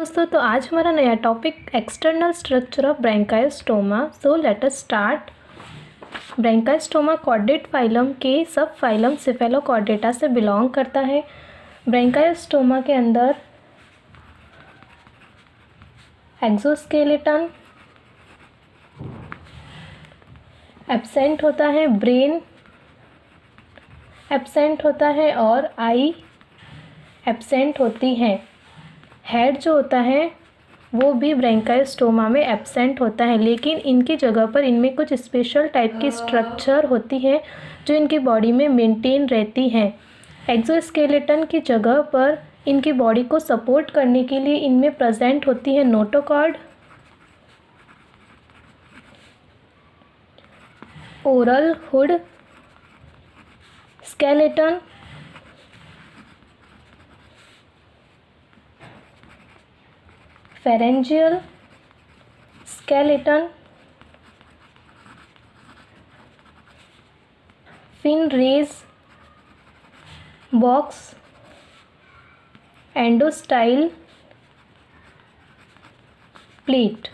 दोस्तों, तो आज हमारा नया topic external structure of branchiostoma. So let us start. Branchiostoma chordate phylum के सब फाइलम सिफेलोकॉर्डेटा से बिलोंग करता है। ब्रैंकायोस्टोमा के अंदर एक्सोस्केलेटन एब्सेंट होता है, ब्रेन एब्सेंट होता है और आई एब्सेंट होती है। हेड जो होता है वो भी ब्रैंकायोस्टोमा में एब्सेंट होता है, लेकिन इनकी जगह पर इनमें कुछ स्पेशल टाइप की स्ट्रक्चर होती है जो इनकी बॉडी में मेंटेन रहती है। एक्सोस्केलेटन की जगह पर इनकी बॉडी को सपोर्ट करने के लिए इनमें प्रेजेंट होती है notochord, oral hood skeleton, pharyngeal skeleton, fin rays box, endostyle plate.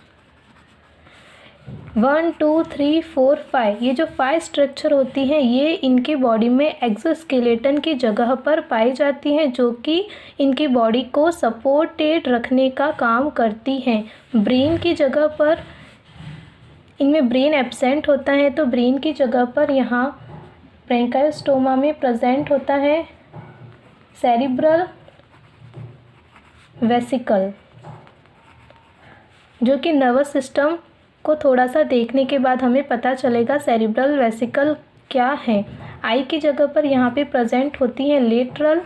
1 2 3 4 5 ये जो 5 स्ट्रक्चर होती हैं ये इनकी बॉडी में एक्सोस्केलेटन की जगह पर पाई जाती हैं, जो कि इनकी बॉडी को सपोर्टेड रखने का काम करती हैं। ब्रेन की जगह पर इनमें ब्रेन एब्सेंट होता है, तो ब्रेन की जगह पर यहाँ ब्रैंकायोस्टोमा में प्रेजेंट होता है सेरिब्रल वेसिकल, जो कि नर्वस सिस्टम को थोड़ा सा देखने के बाद हमें पता चलेगा सेरिब्रल वेसिकल क्या है। आई की जगह पर यहाँ पे प्रेजेंट होती है लेटरल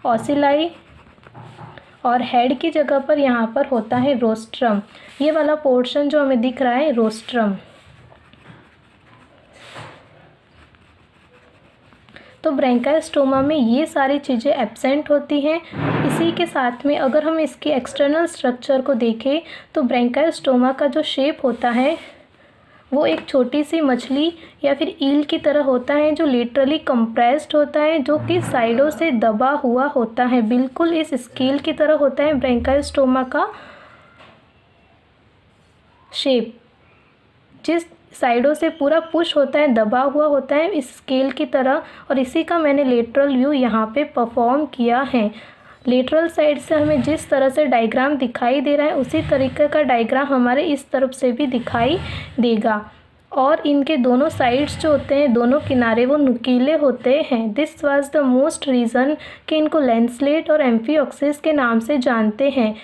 ऑसिलाई और हेड की जगह पर यहाँ पर होता है रोस्ट्रम। ये वाला पोर्शन जो हमें दिख रहा है रोस्ट्रम। तो ब्रैंकायोस्टोमा में ये सारी चीज़ें एब्सेंट होती हैं। इसी के साथ में अगर हम इसकी एक्सटर्नल स्ट्रक्चर को देखें तो ब्रैंकायोस्टोमा का जो शेप होता है वो एक छोटी सी मछली या फिर ईल की तरह होता है, जो लिटरली कंप्रेस्ड होता है, जो कि साइडों से दबा हुआ होता है। बिल्कुल इस स्केल की तरह होता है ब्रैंकायोस्टोमा का शेप, जिस साइडों से पूरा पुश होता है, दबा हुआ होता है इस स्केल की तरह। और इसी का मैंने लेटरल व्यू यहाँ पे परफॉर्म किया है। लेटरल साइड से हमें जिस तरह से डायग्राम दिखाई दे रहा है उसी तरीके का डायग्राम हमारे इस तरफ से भी दिखाई देगा। और इनके दोनों साइड्स जो होते हैं, दोनों किनारे, वो नुकीले होते हैं। This was the most reason कि इनको लैंसलेट और एम्फिओक्सिस के नाम से जानते हैं।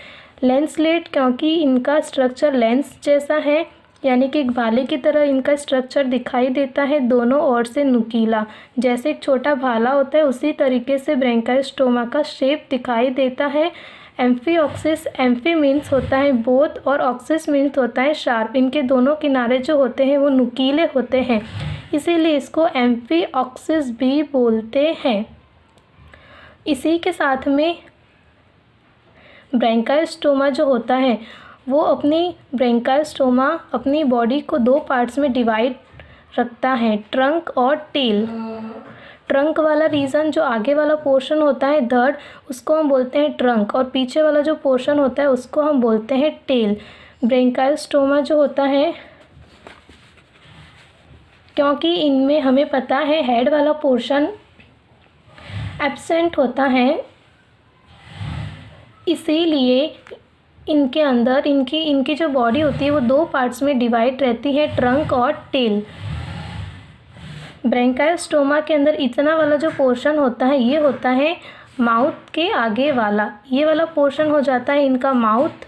लैंसलेट क्योंकि इनका स्ट्रक्चर लेंस जैसा है, यानी कि एक भाले की तरह इनका स्ट्रक्चर दिखाई देता है, दोनों ओर से नुकीला, जैसे एक छोटा भाला होता है उसी तरीके से ब्रैंकायोस्टोमा का शेप दिखाई देता है। एम्फिओक्सिस, एम्फी मीन्स होता है बोथ और ऑक्सिस मीन्स होता है शार्प। इनके दोनों किनारे जो होते हैं वो नुकीले होते हैं, इसीलिए इसको एम्फिओक्सिस भी बोलते हैं। इसी के साथ में ब्रैंकायोस्टोमा जो होता है वो ब्रैंकायोस्टोमा अपनी बॉडी को 2 पार्ट्स में डिवाइड रखता है, ट्रंक और टेल। ट्रंक वाला रीजन जो आगे वाला पोर्शन होता है धड़, उसको हम बोलते हैं ट्रंक, और पीछे वाला जो पोर्शन होता है उसको हम बोलते हैं टेल। ब्रैंकायोस्टोमा जो होता है, क्योंकि इनमें हमें पता है हेड वाला पोर्शन एब्सेंट होता है, इसीलिए इनके अंदर इनकी जो बॉडी होती है वो 2 पार्ट्स में डिवाइड रहती है, ट्रंक और टेल। ब्रैंकायोस्टोमा के अंदर इतना वाला जो पोर्शन होता है ये होता है माउथ के आगे वाला। ये वाला पोर्शन हो जाता है इनका माउथ,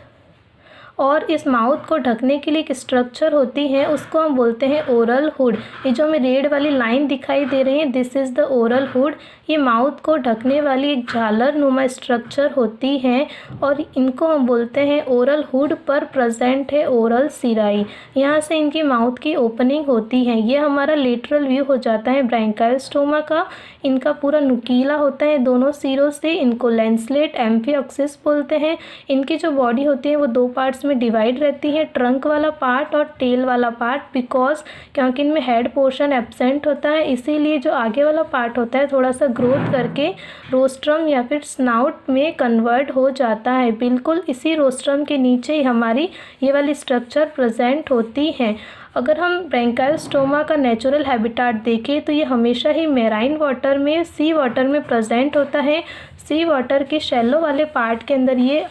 और इस माउथ को ढकने के लिए एक स्ट्रक्चर होती है, उसको हम बोलते हैं ओरल हुड। ये जो हमें रेड वाली लाइन दिखाई दे रही है, this is the oral hood. ये माउथ को ढकने वाली एक झालर नुमा स्ट्रक्चर होती है, और इनको हम बोलते हैं ओरल हुड पर प्रेजेंट है ओरल सिराई। यहाँ से इनकी माउथ की ओपनिंग होती है। ये हमारा लेटरल व्यू हो जाता है ब्रैंकायोस्टोमा का। इनका पूरा नुकीला होता है दोनों सिरों से, इनको लैंसलेट एम्फिओक्सिस बोलते हैं। इनकी जो बॉडी होती है वो 2 पार्ट्स में डिवाइड रहती है, ट्रंक वाला पार्ट और टेल वाला पार्ट। बिकॉज क्योंकि इनमें हेड पोर्शन एब्सेंट होता है, इसीलिए जो आगे वाला पार्ट होता है थोड़ा सा ग्रोथ करके रोस्ट्रम या फिर स्नाउट में कन्वर्ट हो जाता है। बिल्कुल इसी रोस्ट्रम के नीचे ही हमारी ये वाली स्ट्रक्चर प्रेजेंट होती है। अगर हम ब्रोंकाइलोस्टोमा का नेचुरल हैबिटेट देखें तो ये हमेशा ही मेराइन वाटर में, सी वाटर में प्रेजेंट होता है। सी वाटर के शैलो वाले पार्ट के अंदर ये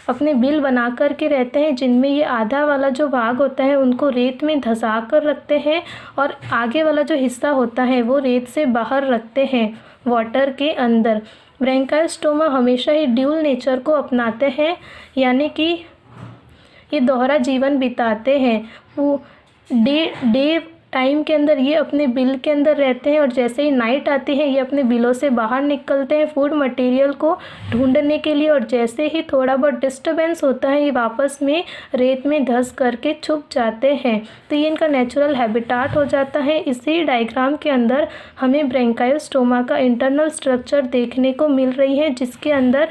अपने बिल बना कर के रहते हैं, जिनमें ये आधा वाला जो भाग होता है उनको रेत में धंसा कर रखते हैं और आगे वाला जो हिस्सा होता है वो रेत से बाहर रखते हैं वाटर के अंदर। ब्रोंकाइलोस्टोमा हमेशा ही ड्यूल नेचर को अपनाते हैं, यानी कि ये दोहरा जीवन बिताते हैं। वो डे टाइम के अंदर ये अपने बिल के अंदर रहते हैं और जैसे ही नाइट आती है ये अपने बिलों से बाहर निकलते हैं फूड मटेरियल को ढूंढने के लिए, और जैसे ही थोड़ा बहुत डिस्टर्बेंस होता है ये वापस में रेत में धंस करके छुप जाते हैं। तो ये इनका नेचुरल हैबिटेट हो जाता है। इसी डायग्राम के अंदर हमें ब्रोंकाइलोस्टोमा का इंटरनल स्ट्रक्चर देखने को मिल रही है, जिसके अंदर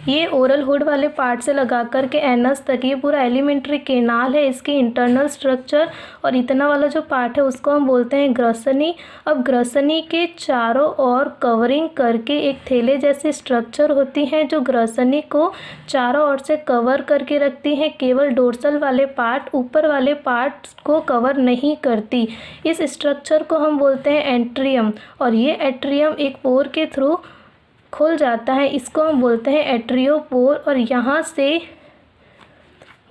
ये ओरल हुड वाले पार्ट से लगा कर के एनस तक ये पूरा एलिमेंट्री केनाल है इसकी इंटरनल स्ट्रक्चर, और इतना वाला जो पार्ट है उसको हम बोलते हैं ग्रसनी। अब ग्रसनी के चारों ओर कवरिंग करके एक थैले जैसी स्ट्रक्चर होती है जो ग्रसनी को चारों ओर से कवर करके रखती है। केवल डोर्सल वाले पार्ट, ऊपर वाले पार्ट को कवर नहीं करती। इस स्ट्रक्चर को हम बोलते हैं एट्रियम, और ये एट्रियम एक पोर के थ्रू खुल जाता है, इसको हम बोलते हैं एट्रियोपोर। और यहाँ से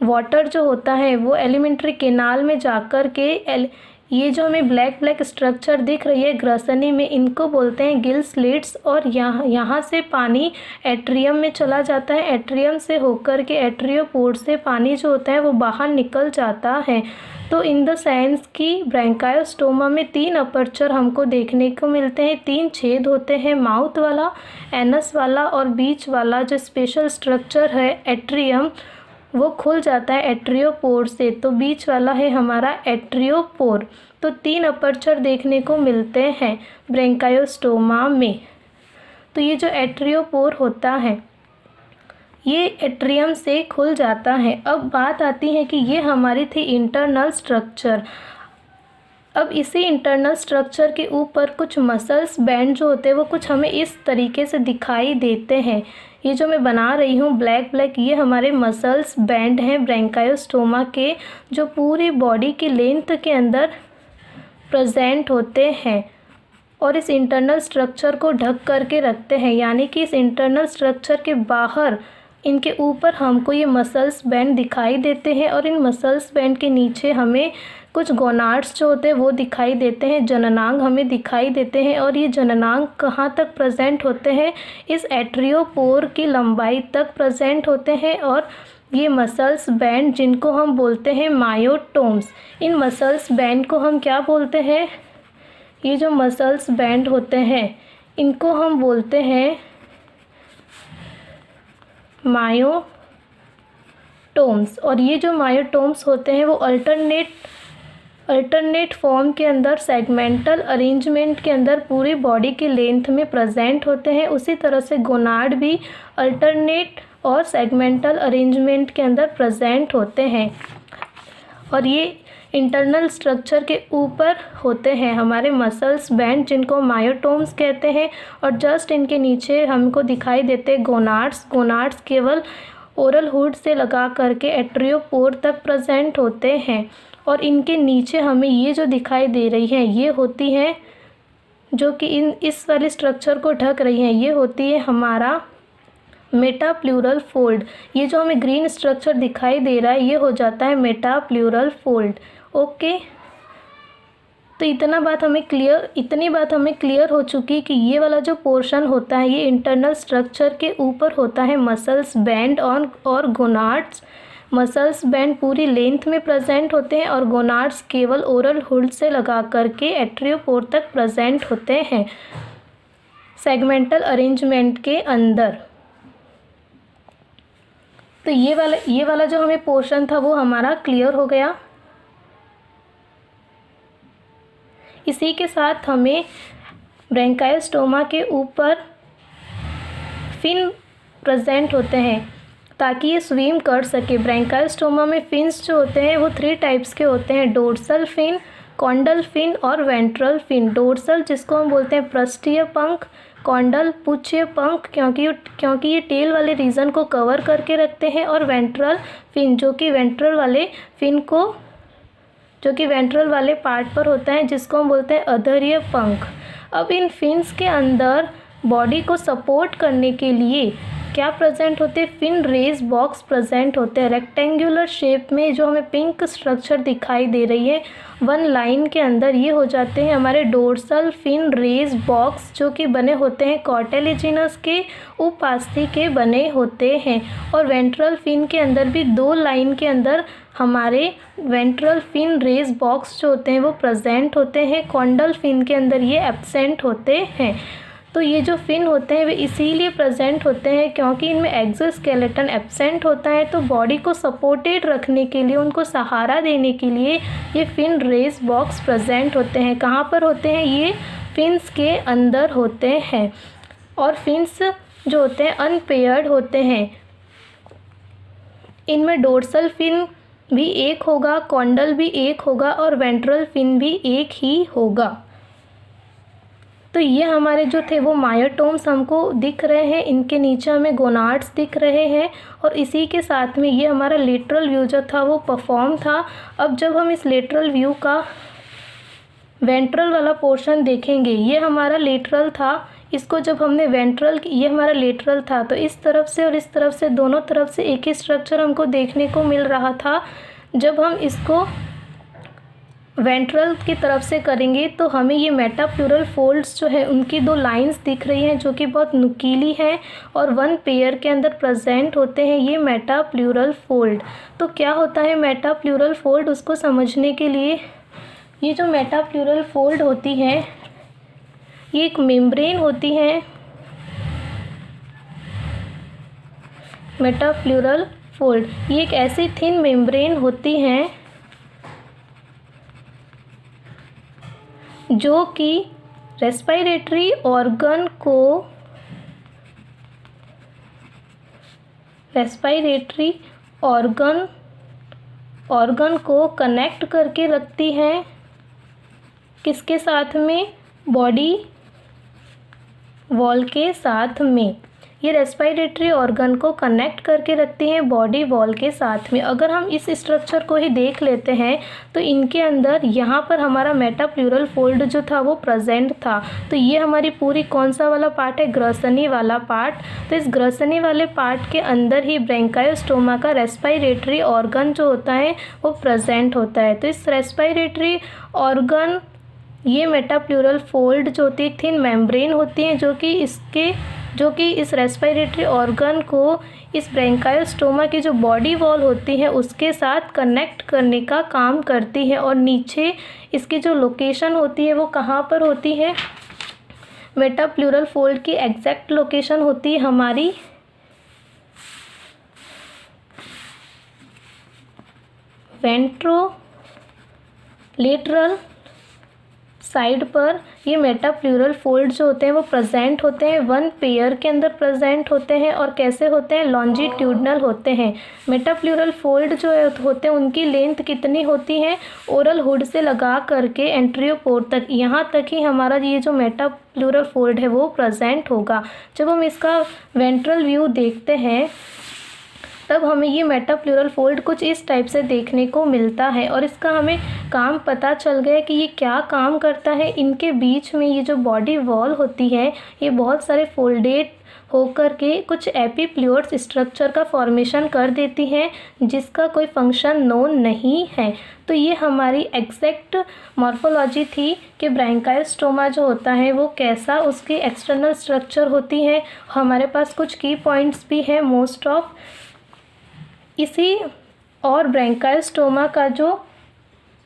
वाटर जो होता है वो एलिमेंट्री केनाल में जाकर के ये जो हमें ब्लैक ब्लैक स्ट्रक्चर दिख रही है ग्रसनी में, इनको बोलते हैं गिल स्लिट्स। और यहाँ से पानी एट्रियम में चला जाता है। एट्रियम से होकर के एट्रियोपोर से पानी जो होता है वो बाहर निकल जाता है। तो इन द सेंस कि ब्रोंकाइलोस्टोमा में 3 अपर्चर हमको देखने को मिलते हैं, 3 छेद होते हैं, माउथ वाला, एनस वाला और बीच वाला जो स्पेशल स्ट्रक्चर है एट्रियम वो खुल जाता है एट्रियोपोर से। तो बीच वाला है हमारा एट्रियोपोर। तो 3 अपर्चर देखने को मिलते हैं ब्रोंकाइलोस्टोमा में। तो ये जो एट्रियोपोर होता है ये एट्रियम से खुल जाता है। अब बात आती है कि ये हमारी थी इंटरनल स्ट्रक्चर। अब इसी इंटरनल स्ट्रक्चर के ऊपर कुछ मसल्स बैंड जो होते हैं वो कुछ हमें इस तरीके से दिखाई देते हैं। ये जो मैं बना रही हूँ ब्लैक ब्लैक, ये हमारे मसल्स बैंड हैं ब्रोंकाइलोस्टोमा के, जो पूरी बॉडी की लेंथ के अंदर प्रेजेंट होते हैं और इस इंटरनल स्ट्रक्चर को ढक करके रखते हैं। यानी कि इस इंटरनल स्ट्रक्चर के बाहर इनके ऊपर हमको ये मसल्स बैंड दिखाई देते हैं, और इन मसल्स बैंड के नीचे हमें कुछ गोनाड्स जो होते हैं वो दिखाई देते हैं, जननांग हमें दिखाई देते हैं। और ये जननांग कहाँ तक प्रेजेंट होते हैं, इस एट्रियोपोर की लंबाई तक प्रेजेंट होते हैं। और ये मसल्स बैंड जिनको हम बोलते हैं मायोटोम्स, इन मसल्स बैंड को हम क्या बोलते हैं, ये जो मसल्स बैंड होते हैं इनको हम बोलते हैं मायोटोम्स। और ये जो मायोटोम्स होते हैं वो अल्टरनेट फॉर्म के अंदर सेगमेंटल अरेंजमेंट के अंदर पूरी बॉडी की लेंथ में प्रेजेंट होते हैं। उसी तरह से गोनाड भी अल्टरनेट और सेगमेंटल अरेंजमेंट के अंदर प्रेजेंट होते हैं, और ये इंटरनल स्ट्रक्चर के ऊपर होते हैं हमारे मसल्स बैंड जिनको मायोटोम्स कहते हैं। और जस्ट इनके नीचे हमको दिखाई देते हैं गोनाड्स। गोनाड्स केवल ओरल हुड से लगा करके एट्रियोपोर तक प्रेजेंट होते हैं, और इनके नीचे हमें ये जो दिखाई दे रही हैं ये होती हैं जो कि इस वाले स्ट्रक्चर को ढक रही हैं, ये होती है हमारा मेटाप्लूरल फोल्ड। ये जो हमें ग्रीन स्ट्रक्चर दिखाई दे रहा है ये हो जाता है मेटाप्लूरल फोल्ड। ओके, तो इतनी बात हमें क्लियर हो चुकी कि ये वाला जो पोर्शन होता है ये इंटरनल स्ट्रक्चर के ऊपर होता है मसल्स बैंड और गोनाड्स। मसल्स बैंड पूरी लेंथ में प्रेजेंट होते हैं और गोनाड्स केवल ओरल हुड से लगा करके एट्रियोपोर तक प्रेजेंट होते हैं सेगमेंटल अरेंजमेंट के अंदर। तो ये वाला जो हमें पोर्शन था वो हमारा क्लियर हो गया। इसी के साथ हमें ब्रोंकाइलोस्टोमा के ऊपर फिन प्रेजेंट होते हैं ताकि ये स्विम कर सके। ब्रोंकाइलोस्टोमा में फिन्स जो होते हैं वो 3 टाइप्स के होते हैं, डोर्सल फिन, कॉन्डल फिन और वेंट्रल फिन। डोर्सल जिसको हम बोलते हैं पृष्ठीय पंख, कॉन्डल पुच्छीय पंख क्योंकि ये टेल वाले रीजन को कवर करके रखते हैं, और वेंट्रल फिन जो कि वेंट्रल वाले पार्ट पर होता है जिसको हम बोलते हैं अधरीय पंख। अब इन फिन्स के अंदर बॉडी को सपोर्ट करने के लिए क्या प्रेजेंट होते हैं, फिन रेज बॉक्स प्रेजेंट होते हैं रेक्टेंगुलर शेप में। जो हमें पिंक स्ट्रक्चर दिखाई दे रही है वन लाइन के अंदर, ये हो जाते हैं हमारे डोर्सल फिन रेज बॉक्स, जो कि बने होते हैं कार्टिलेजिनस के उपास्थि के बने होते हैं। और वेंट्रल फिन के अंदर भी 2 लाइन के अंदर हमारे वेंट्रल फिन रेज बॉक्स जो होते हैं वो प्रेजेंट होते हैं। कॉन्डल फिन के अंदर ये एब्सेंट होते हैं। तो ये जो फिन होते हैं वे इसीलिए प्रेजेंट होते हैं क्योंकि इनमें एक्सोस्केलेटन एब्सेंट होता है। तो बॉडी को सपोर्टेड रखने के लिए, उनको सहारा देने के लिए ये फिन रेज बॉक्स प्रेजेंट होते हैं। कहाँ पर होते हैं, ये फिन्स के अंदर होते हैं। और फिन्स जो होते हैं अनपेयर्ड होते हैं। इनमें डोर्सल फिन भी एक होगा, कॉन्डल भी एक होगा और वेंट्रल फिन भी एक ही होगा। तो ये हमारे जो थे वो मायोटोम्स हमको दिख रहे हैं, इनके नीचे हमें गोनाड्स दिख रहे हैं, और इसी के साथ में ये हमारा लेटरल व्यू जो था वो परफॉर्म था। अब जब हम इस लेटरल व्यू का वेंट्रल वाला पोर्शन देखेंगे, ये हमारा लेटरल था, इसको जब हमने वेंट्रल, ये हमारा लेटरल था, तो इस तरफ से और इस तरफ से दोनों तरफ से एक ही स्ट्रक्चर हमको देखने को मिल रहा था। जब हम इसको वेंट्रल की तरफ से करेंगे तो हमें ये मेटाप्लूरल फोल्ड्स जो है उनकी 2 लाइंस दिख रही हैं जो कि बहुत नुकीली हैं और 1 पेयर के अंदर प्रेजेंट होते हैं ये मेटाप्लूरल फोल्ड। तो क्या होता है मेटाप्लूरल फोल्ड, उसको समझने के लिए ये जो मेटाप्लूरल फोल्ड होती है ये एक मेम्ब्रेन होती है। मेटाप्लूरल फोल्ड ये एक ऐसी थिन मेम्ब्रेन होती हैं जो कि रेस्पिरेटरी ऑर्गन को कनेक्ट करके रखती है किसके साथ में, बॉडी वॉल के साथ में। ये रेस्पिरेटरी ऑर्गन को कनेक्ट करके रखती हैं बॉडी वॉल के साथ में। अगर हम इस स्ट्रक्चर को ही देख लेते हैं तो इनके अंदर यहाँ पर हमारा मेटाप्लूरल फोल्ड जो था वो प्रेजेंट था। तो ये हमारी पूरी कौन सा वाला पार्ट है, ग्रसनी वाला पार्ट। तो इस ग्रसनी वाले पार्ट के अंदर ही ब्रोंकायोस्टोमा का रेस्पिरेटरी ऑर्गन जो होता है वो प्रेजेंट होता है। तो इस रेस्पिरेटरी ऑर्गन, ये मेटाप्लूरल फोल्ड जो होती है थिन मेम्ब्रेन होती है जो कि इस रेस्पिरेटरी ऑर्गन को इस ब्रोंकायोस्टोमा की जो बॉडी वॉल होती है उसके साथ कनेक्ट करने का काम करती है। और नीचे इसकी जो लोकेशन होती है वो कहाँ पर होती है, मेटाप्लूरल फोल्ड की एग्जैक्ट लोकेशन होती है हमारी वेंट्रोलेटरल साइड पर। ये मेटाप्लूरल फोल्ड जो होते हैं वो प्रेजेंट होते हैं, 1 पेयर के अंदर प्रेजेंट होते हैं। और कैसे होते हैं, लॉन्जिट्यूडनल होते हैं। मेटाप्लूरल फोल्ड जो होते हैं उनकी लेंथ कितनी होती है, ओरल हुड से लगा करके एंट्रियोपोर तक, यहाँ तक ही हमारा ये जो मेटाप्लूरल फोल्ड है वो प्रेजेंट होगा। जब हम इसका वेंट्रल व्यू देखते हैं तब हमें ये मेटाप्लूरल फोल्ड कुछ इस टाइप से देखने को मिलता है। और इसका हमें काम पता चल गया कि ये क्या काम करता है। इनके बीच में ये जो बॉडी वॉल होती है ये बहुत सारे फोल्डेड होकर के कुछ एपीप्लूअर्स स्ट्रक्चर का फॉर्मेशन कर देती है जिसका कोई फंक्शन नोन नहीं है। तो ये हमारी एग्जैक्ट मॉर्फोलॉजी थी कि ब्रोंकायोस्टोमा जो होता है वो कैसा उसकी एक्सटर्नल स्ट्रक्चर होती है। हमारे पास कुछ की पॉइंट्स भी हैं मोस्ट ऑफ इसी। और ब्रोंकायोस्टोमा का जो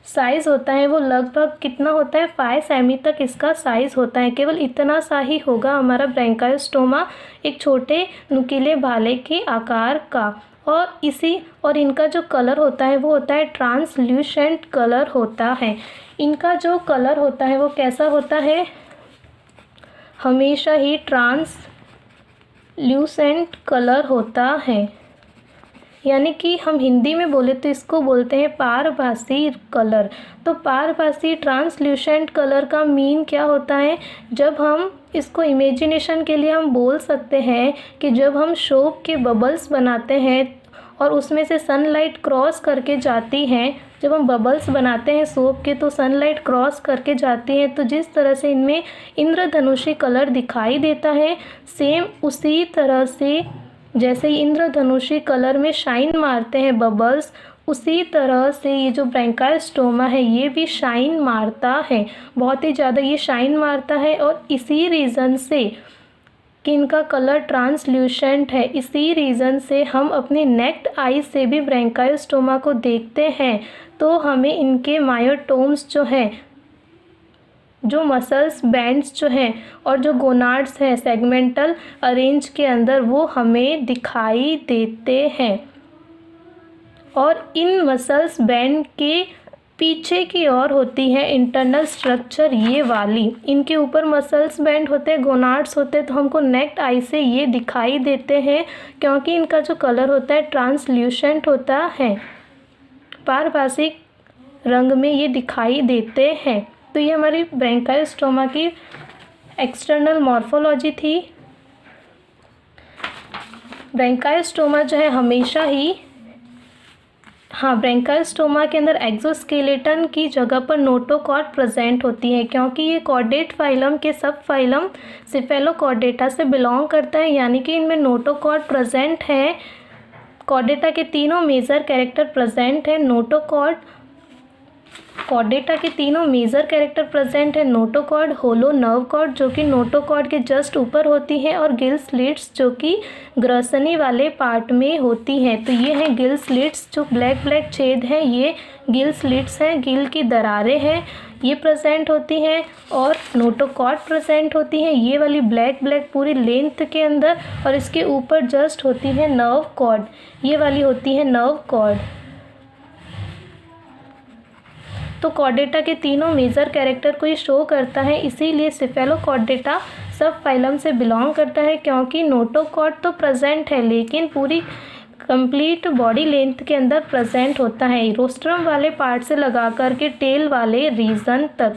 साइज़ होता है वो लगभग कितना होता है, 5 सेमी तक इसका साइज़ होता है। केवल इतना सा ही होगा हमारा ब्रोंकायोस्टोमा, एक छोटे नुकीले भाले के आकार का। और इनका जो कलर होता है वो होता है ट्रांसल्यूसेंट कलर होता है। इनका जो कलर होता है वो कैसा होता है, हमेशा ही ट्रांसल्यूसेंट कलर होता है। यानी कि हम हिंदी में बोले तो इसको बोलते हैं पारभासी कलर। तो पारभासी ट्रांसल्यूसेंट कलर का मीन क्या होता है, जब हम इसको इमेजिनेशन के लिए हम बोल सकते हैं कि जब हम सोप के बबल्स बनाते हैं और उसमें से सनलाइट क्रॉस करके जाती हैं, जब हम बबल्स बनाते हैं सोप के तो सनलाइट क्रॉस करके जाती है, तो जिस तरह से इनमें इंद्रधनुषी कलर दिखाई देता है, सेम उसी तरह से जैसे ही इंद्रधनुषी कलर में शाइन मारते हैं बबल्स, उसी तरह से ये जो ब्रोंकाइस्टोमा है ये भी शाइन मारता है, बहुत ही ज़्यादा ये शाइन मारता है। और इसी रीज़न से कि इनका कलर ट्रांसल्यूसेंट है, इसी रीज़न से हम अपनी नेक्ड आई से भी ब्रोंकाइस्टोमा को देखते हैं तो हमें इनके मायोटोम्स जो हैं, जो मसल्स बैंड्स जो हैं और जो गोनाड्स हैं सेगमेंटल अरेंज के अंदर, वो हमें दिखाई देते हैं। और इन मसल्स बैंड के पीछे की ओर होती है इंटरनल स्ट्रक्चर ये वाली, इनके ऊपर मसल्स बैंड होते हैं, गोनाड्स होते हैं, तो हमको नेक्ड आई से ये दिखाई देते हैं क्योंकि इनका जो कलर होता है ट्रांसल्यूसेंट होता है, पारभासी रंग में ये दिखाई देते हैं। तो ये हमारी ब्रोंकाइस्टोमा की एक्सटर्नल मॉर्फोलॉजी थी। ब्रोंकाइस्टोमा जो है हमेशा ही, ब्रोंकाइस्टोमा के अंदर एक्सोस्केलेटन की जगह पर नोटोकॉर्ड प्रेजेंट होती है क्योंकि ये कॉर्डेट फाइलम के सब फाइलम सिफेलोकॉर्डेटा से बिलोंग करता है, यानी कि इनमें नोटोकॉर्ड प्रेजेंट है। कॉर्डेटा के तीनों मेजर कैरेक्टर प्रेजेंट है। कॉर्डेटा के तीनों मेजर कैरेक्टर प्रेजेंट है, नोटोकॉर्ड, होलो नर्व कॉर्ड जो कि नोटोकॉर्ड के जस्ट ऊपर होती है, और गिल स्लिट्स जो कि ग्रसनी वाले पार्ट में होती हैं। तो ये हैं गिल स्लिट्स, जो ब्लैक ब्लैक छेद हैं ये गिल स्लिट्स हैं, गिल की दरारें हैं, ये प्रेजेंट होती हैं। और नोटोकॉर्ड प्रेजेंट होती है ये वाली ब्लैक ब्लैक पूरी लेंथ के अंदर, और इसके ऊपर जस्ट होती है नर्व कॉर्ड, ये वाली होती है नर्व कॉर्ड। तो कॉर्डेटा के तीनों मेजर कैरेक्टर को ये शो करता है, इसीलिए सिफेलोकॉर्डेटा सब फाइलम से बिलोंग करता है क्योंकि नोटोकॉर्ड तो प्रेजेंट है लेकिन पूरी कंप्लीट बॉडी लेंथ के अंदर प्रेजेंट होता है, रोस्ट्रम वाले पार्ट से लगा करके टेल वाले रीजन तक।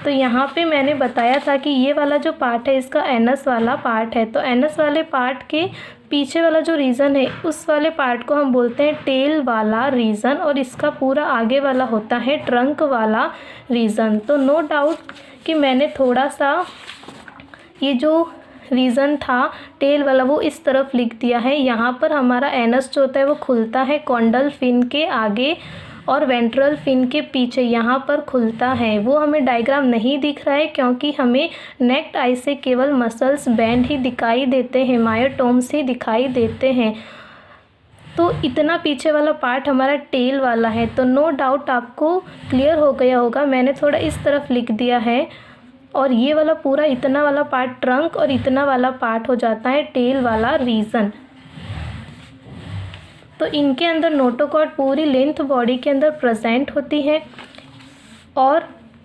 तो यहाँ पे मैंने बताया था कि ये वाला जो पार्ट है इसका एनस वाला पार्ट है, तो एनस वाले पार्ट के पीछे वाला जो रीजन है उस वाले पार्ट को हम बोलते हैं टेल वाला रीजन, और इसका पूरा आगे वाला होता है ट्रंक वाला रीजन। तो नो डाउट कि मैंने थोड़ा सा ये जो रीज़न था टेल वाला वो इस तरफ लिख दिया है। यहाँ पर हमारा एनस जो होता है वो खुलता है कॉन्डल फिन के आगे और वेंट्रल फिन के पीछे, यहाँ पर खुलता है। वो हमें डायग्राम नहीं दिख रहा है क्योंकि हमें नेक्ड आई से केवल मसल्स बैंड ही दिखाई देते हैं, मायोटोम्स ही दिखाई देते हैं। तो इतना पीछे वाला पार्ट हमारा टेल वाला है। तो नो डाउट आपको क्लियर हो गया होगा, मैंने थोड़ा इस तरफ लिख दिया है, और ये वाला पूरा इतना वाला पार्ट ट्रंक और इतना वाला पार्ट हो जाता है टेल वाला रीजन। तो इनके अंदर नोटोकॉर्ड पूरी लेंथ बॉडी के अंदर प्रेजेंट होती है। और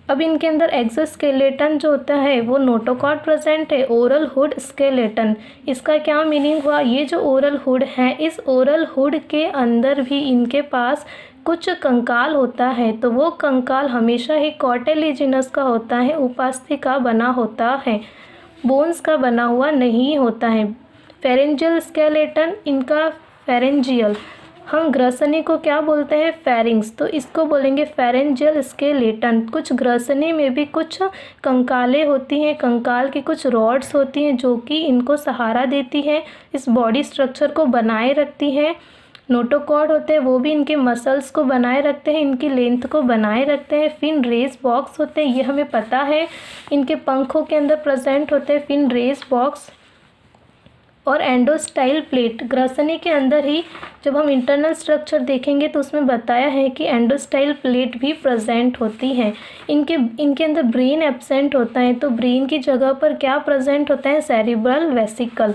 अब इनके अंदर एक्सोस्केलेटन जो होता है वो नोटोकॉर्ड प्रेजेंट है। ओरल हुड स्केलेटन, इसका क्या मीनिंग हुआ, ये जो ओरल हुड है इस ओरल हुड के अंदर भी इनके पास कुछ कंकाल होता है, तो वो कंकाल हमेशा ही कॉर्टेलिजिनस का होता है, उपास्थि का बना होता है, बोन्स का बना हुआ नहीं होता है। फेरेंजियल स्केलेटन, इनका फेरेंजियल, हम ग्रसनी को क्या बोलते हैं फेरिंग्स, तो इसको बोलेंगे फेरेंजियल स्केलेटन। कुछ ग्रसनी में भी कुछ कंकालें होती हैं, कंकाल की कुछ रॉड्स होती हैं जो कि इनको सहारा देती हैं, इस बॉडी स्ट्रक्चर को बनाए रखती हैं। नोटोकॉर्ड होते हैं वो भी इनके मसल्स को बनाए रखते हैं, इनकी लेंथ को बनाए रखते हैं। फिन रेस बॉक्स होते हैं, ये हमें पता है, इनके पंखों के अंदर प्रेजेंट होते हैं फिन रेस बॉक्स। और एंडोस्टाइल प्लेट, ग्रसनी के अंदर ही जब हम इंटरनल स्ट्रक्चर देखेंगे तो उसमें बताया है कि एंडोस्टाइल प्लेट भी प्रेजेंट होती है। इनके अंदर ब्रेन एब्सेंट होता है, तो ब्रेन की जगह पर क्या प्रेजेंट होता है सेरिब्रल वेसिकल।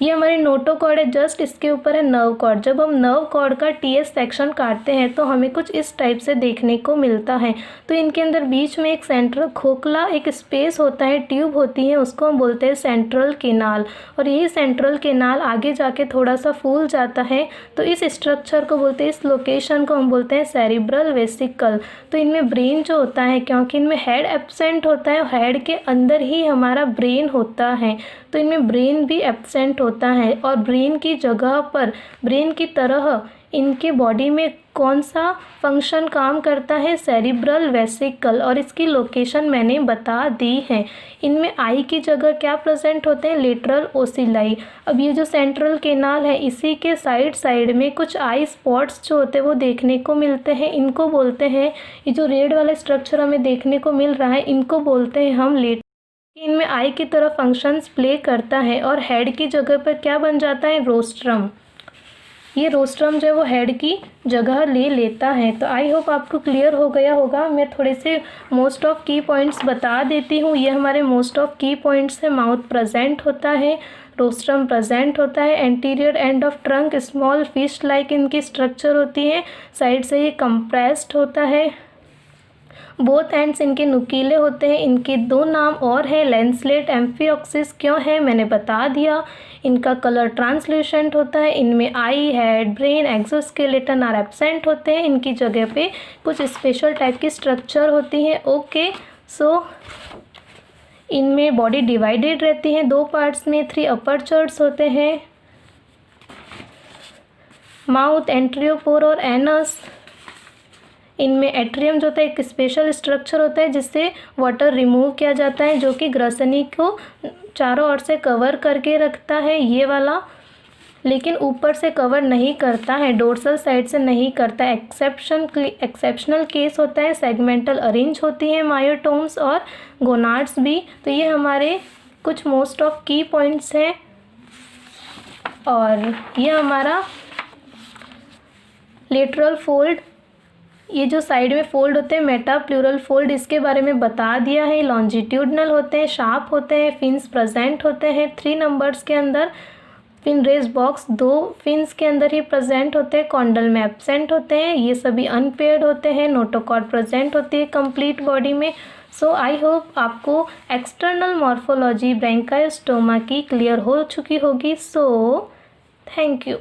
ये हमारी नोटोकॉर्ड है, जस्ट इसके ऊपर है नर्व कॉर्ड। जब हम नर्व कॉर्ड का टीएस सेक्शन काटते हैं तो हमें कुछ इस टाइप से देखने को मिलता है। तो इनके अंदर बीच में एक सेंट्रल खोखला एक स्पेस होता है, ट्यूब होती है, उसको हम बोलते हैं सेंट्रल केनाल। और यही सेंट्रल केनाल आगे जाके थोड़ा सा फूल जाता है, तो इस स्ट्रक्चर को बोलते हैं, इस लोकेशन को हम बोलते हैं सेरिब्रल वेसिकल। तो इनमें ब्रेन जो होता है, क्योंकि इनमें हेड एब्सेंट होता है, हेड के अंदर ही हमारा ब्रेन होता है, तो इनमें ब्रेन भी एब्सेंट होता है। और ब्रेन की जगह पर, ब्रेन की तरह इनके बॉडी में कौन सा फंक्शन काम करता है, सेरिब्रल वेसिकल, और इसकी लोकेशन मैंने बता दी है। इनमें आई की जगह क्या प्रेजेंट होते हैं, लेटरल ओसिलाई। अब ये जो सेंट्रल केनाल है, इसी के साइड साइड में कुछ आई स्पॉट्स जो होते हैं वो देखने को मिलते हैं, इनको बोलते हैं, ये जो रेड वाला स्ट्रक्चर हमें देखने को मिल रहा है, इनको बोलते हैं हम लेटर। इनमें आई की तरह फंक्शंस प्ले करता है। और हेड की जगह पर क्या बन जाता है, रोस्ट्रम। ये रोस्ट्रम जो है वो हेड की जगह ले लेता है। तो आई होप आपको क्लियर हो गया होगा। मैं थोड़े से मोस्ट ऑफ की पॉइंट्स बता देती हूँ। ये हमारे मोस्ट ऑफ की पॉइंट्स है। माउथ प्रेजेंट होता है, रोस्ट्रम प्रेजेंट होता है, anterior end of trunk small fish like इनकी स्ट्रक्चर होती है, साइड से ये कंप्रेस्ड होता है, बोथ एंड्स इनके नुकीले होते हैं। इनके दो नाम और है, लेंसलेट, एम्फियोक्सिस क्यों है मैंने बता दिया। इनका कलर ट्रांसल्यूसेंट होता है। इनमें eye, head, brain, exoskeleton are absent होते हैं। इनकी जगह पे कुछ स्पेशल टाइप की स्ट्रक्चर होती है। ओके, सो इनमें बॉडी डिवाइडेड रहती है दो पार्ट्स में, 3 अपर्चर्स होते हैं, माउथ, एंट्रियोपोर और एनस। इनमें एट्रियम जो होता है एक स्पेशल स्ट्रक्चर होता है जिससे वाटर रिमूव किया जाता है, जो कि ग्रसनी को चारों ओर से कवर करके रखता है, ये वाला, लेकिन ऊपर से कवर नहीं करता है, डोर्सल साइड से नहीं करता। एक्सेप्शनल केस होता है, सेगमेंटल अरेंज होती है मायोटोम्स और गोनाड्स भी। तो ये हमारे कुछ मोस्ट ऑफ की पॉइंट्स हैं। और ये हमारा लेटरल फोल्ड, ये जो साइड में फोल्ड होते हैं मेटा प्लूरल फोल्ड, इसके बारे में बता दिया है। लॉन्जिट्यूडनल होते हैं, शार्प होते हैं, फिन्स प्रेजेंट होते हैं 3 नंबर्स के अंदर। फिन रेस बॉक्स 2 फिन्स के अंदर ही प्रेजेंट होते हैं, कॉन्डल में एब्सेंट होते हैं, ये सभी अनपेयर्ड होते हैं, नोटोकॉर्ड प्रेजेंट होती है कंप्लीट बॉडी में। सो आई होप आपको एक्सटर्नल मॉर्फोलॉजी ब्रोंकायोस्टोमा की क्लियर हो चुकी होगी। So thank you.